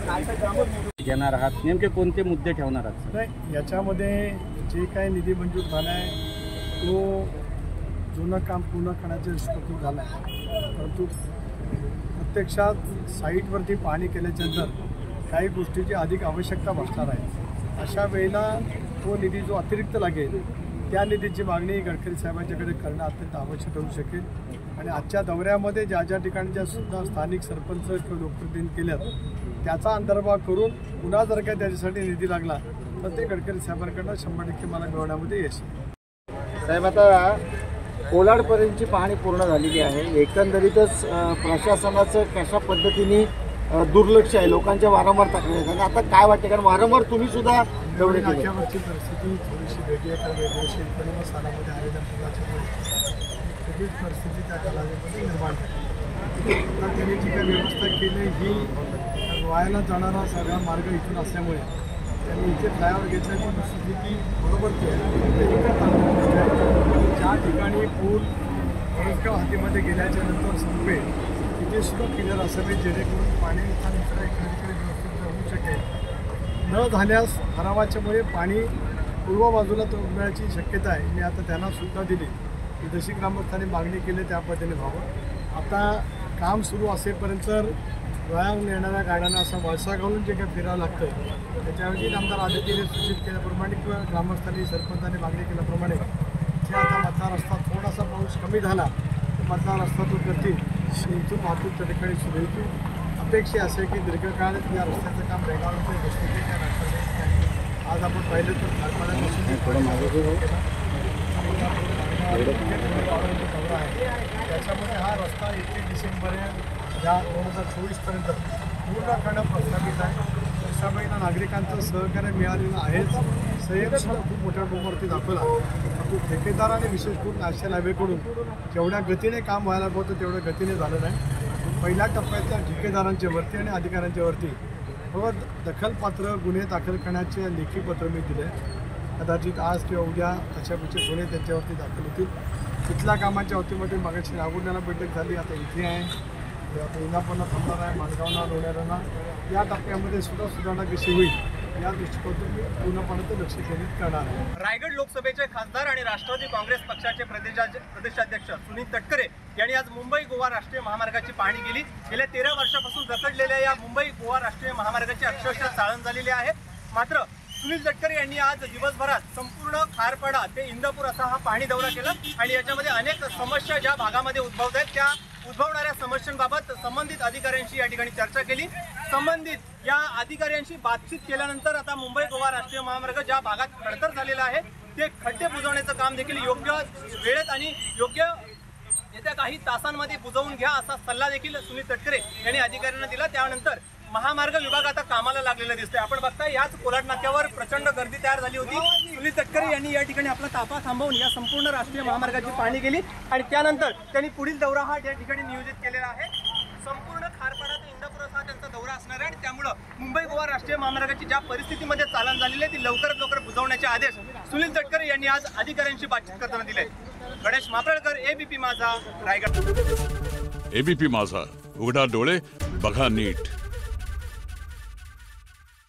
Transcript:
घेणार आहात, नेमके कोणते मुद्दे ठेवणार आहात? नाही, याच्यामध्ये जे काही निधी मंजूर झाला आहे तो जुनं काम पूर्ण करण्याचा निष्पत्ती झाला आहे, परंतु प्रत्यक्षात साईटवरती पाहणी केल्याच्यानंतर काही गोष्टीची अधिक आवश्यकता भासणार आहे. अशा वेळेला तो निधी जो अतिरिक्त लागेल त्या निधीची मागणी गडकरी साहेबांच्याकडे करणं अत्यंत आवश्यक होऊ शकेल. आणि आजच्या दौऱ्यामध्ये ज्या ज्या ठिकाणच्या सुद्धा स्थानिक सरपंच किंवा लोकप्रतिनिधी केल्यात त्याचा अंतर्भाव करून पुन्हा जर काय त्याच्यासाठी निधी लागला तर ते गडकरी साहेबांकडनं 100% मला मिळवण्यामध्ये यश. साहेब, आता कोलाडपर्यंतची पाहणी पूर्ण झालेली आहे. एकंदरीतच प्रशासनाचं कशा पद्धतीने दुर्लक्ष आहे, लोकांच्या वारंवार तक्रारी येतात. आता काय वाटते, कारण वारंवार तुम्ही सुद्धा दौरे केले. नाक्यावरची परिस्थिती थोडीशी वेगळी आहे, तर वेगळी शेतकरी सालामध्ये आयोजन वेगळीच परिस्थिती त्या कालावधीमध्ये निर्माण झाली. आता त्यांनी जी काही व्यवस्था केली ही वायाला जाणारा सगळा मार्ग इथून असल्यामुळे त्यांनी इथे फ्लायओव्हर घेतल्याची परिस्थिती बरोबर केली. ज्या ठिकाणी पूल वडसगाव हातीमध्ये गेल्याच्या नंतर संपेल तिथे सुद्धा क्लिअर असावे, जेणेकरून पाणी दुसऱ्या इकडे व्यवस्थित होऊ शकेल. न झाल्यास ठरावाच्यामुळे पाणी पूर्व बाजूला मिळण्याची शक्यता आहे. मी आता त्यांना सुद्धा दिली की जशी ग्रामस्थांनी मागणी केली त्या पद्धतीने व्हावं. आता काम सुरू असेपर्यंत व्यायाम येणाऱ्या गाड्यांना असा वळसा घालून जे काही फिरावं लागतं त्याच्याऐवजी आमदार आदित्यने सूचित केल्याप्रमाणे किंवा ग्रामस्थांनी सरपंचांनी मागणी केल्याप्रमाणे इथे आता मधला रस्ता थोडासा पाऊस कमी झाला तर मधला रस्ता तो करतील आणि इथून वाहतूक त्या ठिकाणी सुरू होईल. अपेक्षा असे की दीर्घकाळ या रस्त्याचं काम वेगावरती गोष्टी त्या रस्त्याने आज आपण पाहिलं तर खारपाड्यापासून दौरा आहे त्याच्यामध्ये हा रस्ता 31 डिसेंबर या 2024पर्यंत पूर्ण करणं प्रस्तावित आहे. त्यामुळे नागरिकांचं सहकार्य मिळालेलं आहेच. संयम सुद्धा खूप मोठ्या प्रमाणावरती दाखवला. परंतु ठेकेदाराने विशेष करून नॅशनल हायवेकडून जेवढ्या गतीने काम व्हायला होतं तेवढ्या गतीने झालं नाही. पहिल्या टप्प्याच्या ठेकेदारांच्या वरती आणि अधिकाऱ्यांच्या वरती दखलपात्र गुन्हे दाखल करण्याचे लेखी पत्र मी दिले. कदाचित आज किंवा उद्या अशापेक्षा गुन्हे त्यांच्यावरती दाखल होतील. तिथल्या कामाच्या वतीमध्ये मागाशी नागोड्याला बैठक झाली, आता इथे आहे, आता इंदापूरला थांबणार आहे, माणगावला लोण्याला. या टप्प्यामध्ये सुद्धा सुधारणा कशी होईल या दृष्टिकोनातून मी पूर्णपणे लक्ष केंद्रित करणार आहे. रायगड लोकसभेचे खासदार आणि राष्ट्रवादी काँग्रेस पक्षाचे प्रदेशाध्यक्ष सुनील तटकरे यांनी आज मुंबई गोवा राष्ट्रीय महामार्गाची पाहणी केली. गेल्या 13 वर्षापासून रखडलेल्या या मुंबई गोवा राष्ट्रीय महामार्गाची अक्षरशः चाळण झालेली आहे. मात्र सुनील तटकरे यांनी आज दिवसभरात संपूर्ण खारपाडा ते इंदापूर असा हा पाहणी दौरा केला आणि याच्यामध्ये अनेक समस्या ज्या भागामध्ये उद्भवत आहेत त्या उद्भवणाऱ्या समस्यांबाबत संबंधित अधिकाऱ्यांशी या ठिकाणी चर्चा केली. संबंधित या अधिकाऱ्यांशी बातचीत केल्यानंतर आता मुंबई गोवा राष्ट्रीय महामार्ग ज्या भागात खडतर झालेला आहे ते खड्डे बुजवण्याचं काम देखील योग्य वेळेत आणि योग्य येत्या काही तासांमध्ये बुजवून घ्या असा सल्ला देखील सुनील तटकरे यांनी अधिकाऱ्यांना दिला. त्यानंतर महामार्ग विभाग आता कामाला लागलेला दिसतोय. आपण बघताय याच कोलाड नाक्यावर प्रचंड गर्दी तयार झाली होती. सुनील तटकरे यांनी या ठिकाणी आपला ताफा थांबवून या संपूर्ण राष्ट्रीय महामार्गाची पाहणी केली आणि त्यानंतर त्यांनी पुढील दौरा हा या ठिकाणी नियोजित केलेला आहे. संपूर्ण खारपाडा ते इंदापूर हा त्यांचा दौरा असणार आहे आणि त्यामुळे मुंबई गोवा राष्ट्रीय महामार्गाची ज्या परिस्थितीमध्ये चालण झालेली आहे ती लवकरात लवकर बुजवण्याचे आदेश सुनील तटकरे यांनी आज अधिकाऱ्यांशी बातचीत करताना दिले. गणेश मापळकर, एबीपी माझा, रायगड. एबीपी माझा, उघडा डोळे बघा नीट.